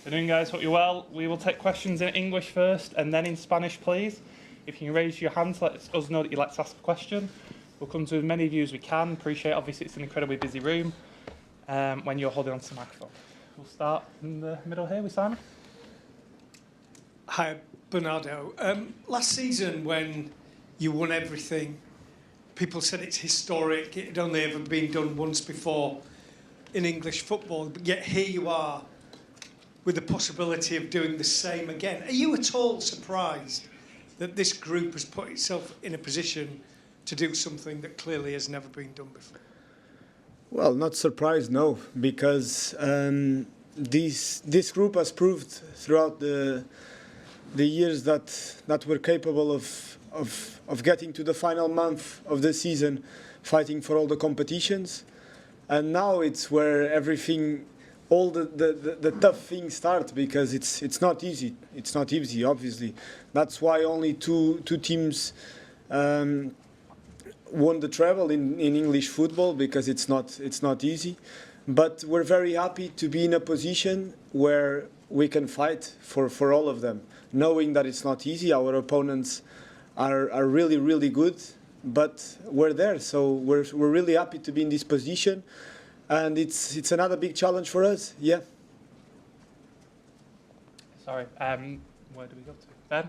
Good afternoon, guys. Hope you're well. We will take questions in English first and then in Spanish, please. If you can raise your hand to let us know that you'd like to ask a question. We'll come to as many of you as we can. Appreciate, obviously, it's an incredibly busy room when you're holding on to the microphone. We'll start in the middle here with Simon. Hi, Bernardo. Last season, when you won everything, people said it's historic. It had only ever been done once before in English football, but yet here you are with the possibility of doing the same again. Are you at all surprised that this group has put itself in a position to do something that clearly has never been done before? Well, not surprised, no, because this group has proved throughout the years that we're capable of getting to the final month of the season, fighting for all the competitions, and now it's where everything, all the tough things start, because it's not easy. It's not easy, obviously. That's why only two teams won the treble in English football, because it's not easy. But we're very happy to be in a position where we can fight for all of them, knowing that it's not easy. Our opponents are really, really good, but we're there. So we're really happy to be in this position. And it's another big challenge for us, yeah. Sorry, where do we go to? Ben?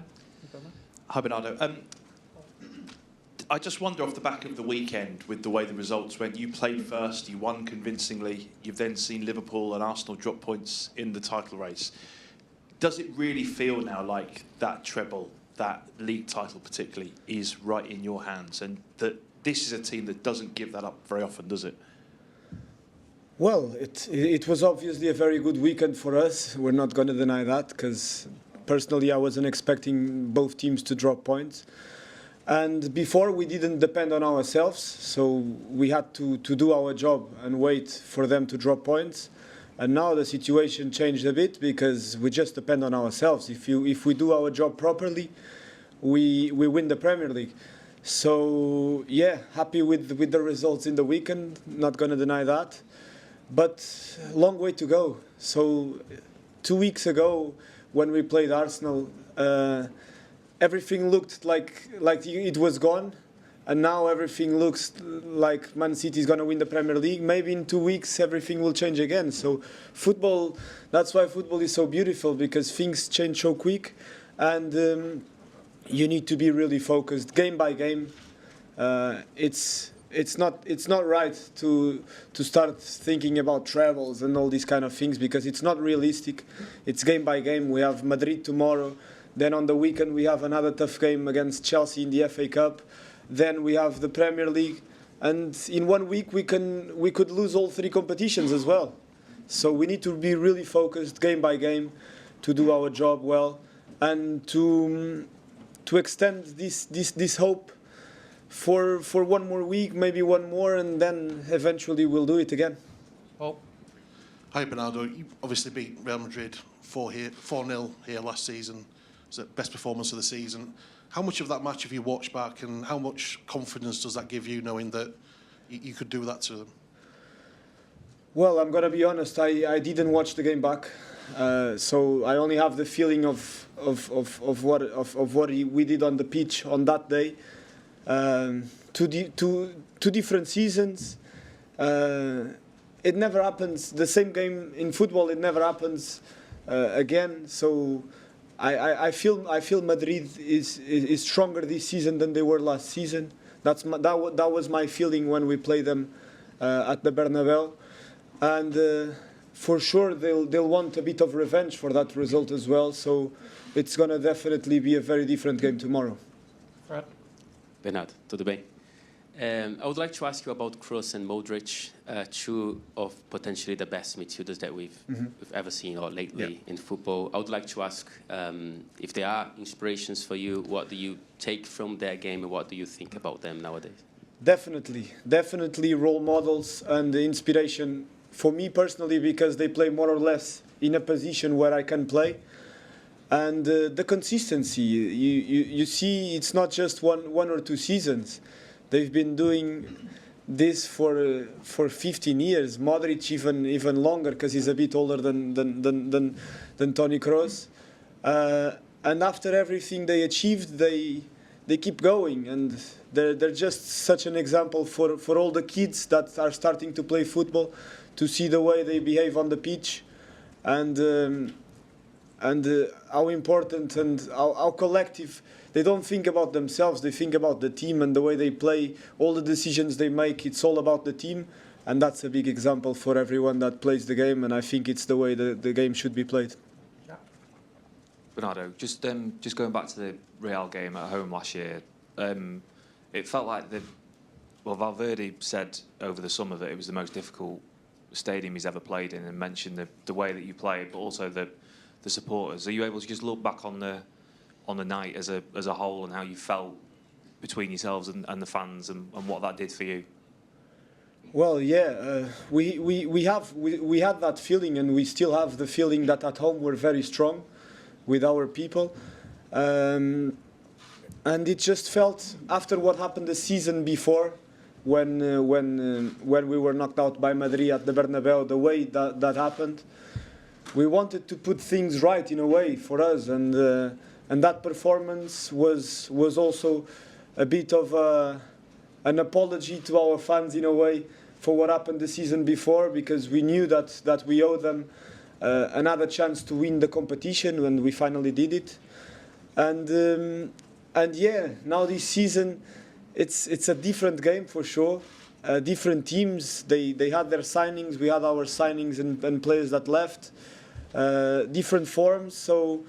Hi, Bernardo. I just wonder, off the back of the weekend, with the way the results went, you played first, you won convincingly, you've then seen Liverpool and Arsenal drop points in the title race. Does it really feel now like that treble, that league title particularly, is right in your hands, and that this is a team that doesn't give that up very often, does it? Well, it was obviously a very good weekend for us. We're not going to deny that, because personally I wasn't expecting both teams to drop points. And before, we didn't depend on ourselves, so we had to do our job and wait for them to drop points. And now the situation changed a bit, because we just depend on ourselves. If we do our job properly, we win the Premier League. So yeah, happy with the results in the weekend, not going to deny that. But long way to go. So 2 weeks ago, when we played Arsenal, everything looked like it was gone, and now everything looks like Man City is going to win the Premier League. Maybe in 2 weeks everything will change again. So football, that's why football is so beautiful, because things change so quick, and you need to be really focused game by game. It's not right to start thinking about trebles and all these kind of things, because it's not realistic. It's game by game. We have Madrid tomorrow. Then on the weekend we have another tough game against Chelsea in the FA Cup. Then we have the Premier League, and in 1 week we could lose all 3 competitions as well. So we need to be really focused game by game to do our job well, and to extend this hope for 1 more week, maybe 1 more, and then eventually we'll do it again. Oh. Hi, Bernardo. You obviously beat Real Madrid 4-0 here last season. It was the best performance of the season. How much of that match have you watched back, and how much confidence does that give you, knowing that you could do that to them? Well, I'm going to be honest, I didn't watch the game back. So I only have the feeling of what we did on the pitch on that day. Two different seasons. It never happens. The same game in football, it never happens again. So I feel Madrid is stronger this season than they were last season. That was my feeling when we played them at the Bernabeu, and for sure they'll want a bit of revenge for that result as well. So it's gonna definitely be a very different game tomorrow. Right. Bernardo, tudo bem? I would like to ask you about Kroos and Modric, 2 of potentially the best midfielders that we've ever seen or lately in football. I would like to ask if they are inspirations for you. What do you take from their game, and what do you think about them nowadays? Definitely role models and the inspiration for me personally, because they play more or less in a position where I can play. And the consistency, you see, it's not just one or 2 seasons. They've been doing this for 15 years. Modric even longer because he's a bit older than Toni Kroos. And after everything they achieved, they keep going, and they're just such an example for all the kids that are starting to play football, to see the way they behave on the pitch, and how important and how collective. They don't think about themselves, they think about the team and the way they play. All the decisions they make, it's all about the team, and that's a big example for everyone that plays the game, and I think it's the way the game should be played. Bernardo, just going back to the Real game at home last year, it felt like Valverde said over the summer that it was the most difficult stadium he's ever played in, and mentioned the way that you played, but also the supporters. Are you able to just look back on the night as a whole and how you felt between yourselves and the fans, and what that did for you? Well, yeah, we had that feeling, and we still have the feeling that at home we're very strong with our people, and it just felt after what happened the season before, when we were knocked out by Madrid at the Bernabeu, the way that happened, we wanted to put things right in a way for us, and that performance was also a bit of an apology to our fans in a way for what happened the season before, because we knew that we owe them another chance to win the competition, and we finally did it. And yeah, now this season it's a different game for sure. Different teams, they had their signings, we had our signings and players that left. Different forms, so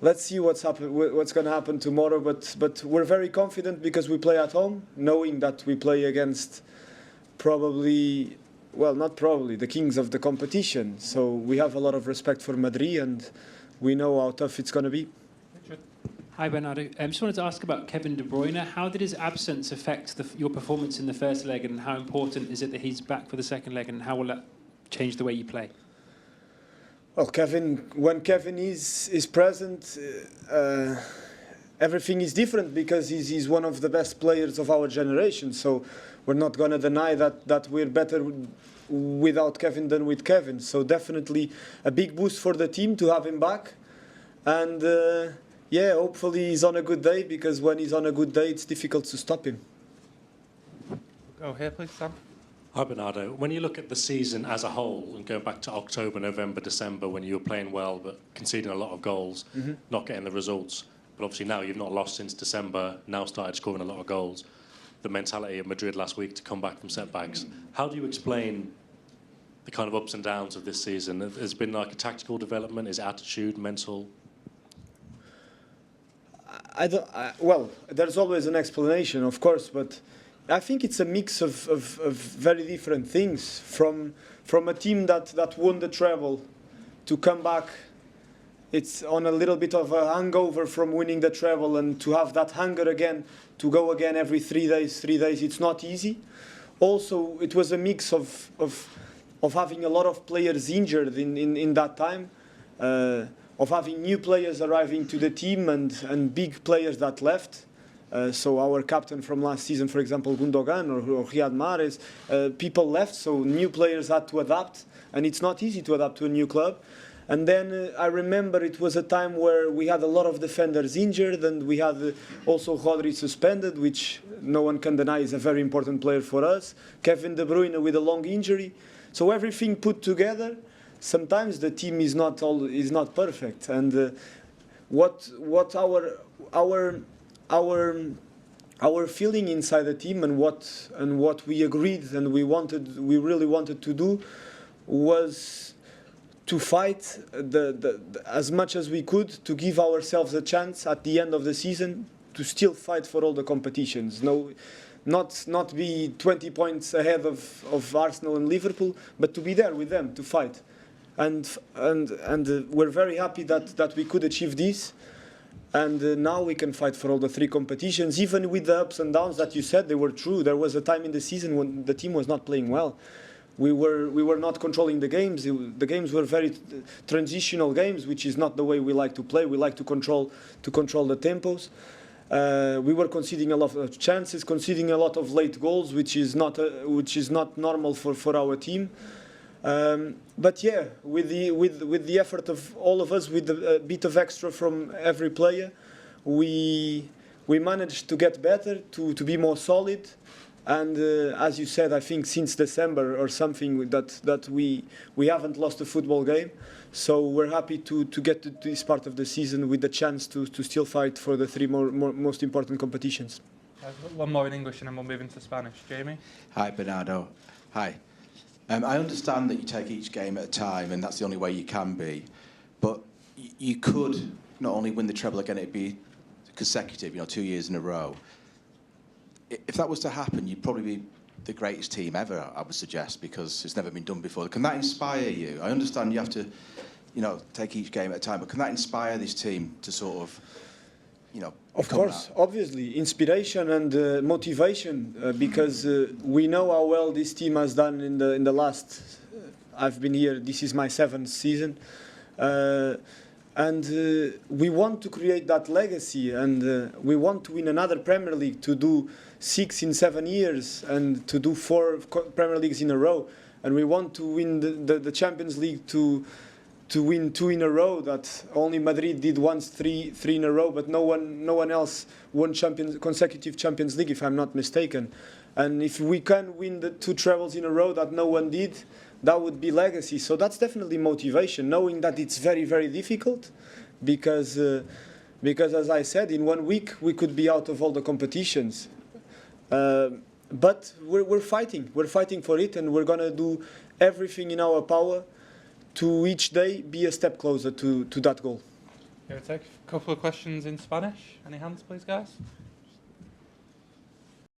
let's see what's going to happen tomorrow. But we're very confident because we play at home, knowing that we play against the kings of the competition. So we have a lot of respect for Madrid, and we know how tough it's going to be. Hi Bernardo, I just wanted to ask about Kevin De Bruyne. How did his absence affect your performance in the first leg, and how important is it that he's back for the second leg, and how will that change the way you play? Well, when Kevin is present, everything is different, because he's one of the best players of our generation. So we're not going to deny that we're better without Kevin than with Kevin. So definitely a big boost for the team to have him back. And yeah, hopefully he's on a good day, because when he's on a good day, it's difficult to stop him. Go here, please, Sam. Hi, Bernardo. When you look at the season as a whole, and going back to October, November, December, when you were playing well but conceding a lot of goals, not getting the results, but obviously now you've not lost since December, now started scoring a lot of goals, the mentality of Madrid last week to come back from setbacks. How do you explain the kind of ups and downs of this season? Has it been like a tactical development? Is it attitude, mental? Well, there's always an explanation, of course, but I think it's a mix of very different things. From a team that won the treble to come back, it's on a little bit of a hangover from winning the treble, and to have that hunger again, to go again every 3 days, it's not easy. Also, it was a mix of having a lot of players injured in that time, of having new players arriving to the team, and big players that left. So our captain from last season, for example, Gundogan or Riyad Mahrez, people left, so new players had to adapt, and it's not easy to adapt to a new club. And then I remember it was a time where we had a lot of defenders injured, and we had also Rodri suspended, which no one can deny is a very important player for us. Kevin De Bruyne with a long injury. So everything put together, sometimes the team is not perfect. And what our feeling inside the team, and what we agreed and we really wanted to do, was to fight as much as we could, to give ourselves a chance at the end of the season to still fight for all the competitions. No, not be 20 points ahead of Arsenal and Liverpool, but to be there with them, to fight. And we're very happy that we could achieve this. And now we can fight for all the 3 competitions, even with the ups and downs that you said, they were true. There was a time in the season when the team was not playing well. We were not controlling the games. The games were very transitional games, which is not the way we like to play. We like to control the tempos. We were conceding a lot of chances, conceding a lot of late goals, which is not normal for our team. But yeah, with the effort of all of us, with a bit of extra from every player, we managed to get better, to be more solid. And as you said, I think since December or something that we haven't lost a football game. So we're happy to get to this part of the season with the chance to still fight for the three most important competitions. One more in English and then we'll move into Spanish. Jamie? Hi, Bernardo. Hi. I understand that you take each game at a time and that's the only way you can be. But you could not only win the treble again, it'd be consecutive, 2 years in a row. If that was to happen, you'd probably be the greatest team ever, I would suggest, because it's never been done before. Can that inspire you? I understand you have to, take each game at a time, but can that inspire this team to sort of, Of course, obviously, inspiration and motivation, because we know how well this team has done in the last. I've been here. This is my 7th season, and we want to create that legacy, and we want to win another Premier League, to do 6 in 7 years, and to do 4 Premier Leagues in a row, and we want to win the Champions League to win 2 in a row. That only Madrid did once, 3 in a row, but no one else won consecutive Champions League, if I'm not mistaken. And if we can win the 2 trebles in a row that no one did, that would be legacy. So that's definitely motivation, knowing that it's very, very difficult, because as I said, in 1 week we could be out of all the competitions. But we're fighting for it, and we're gonna do everything in our power to each day be a step closer to that goal. Here we take a couple of questions in Spanish. Any hands, please, guys?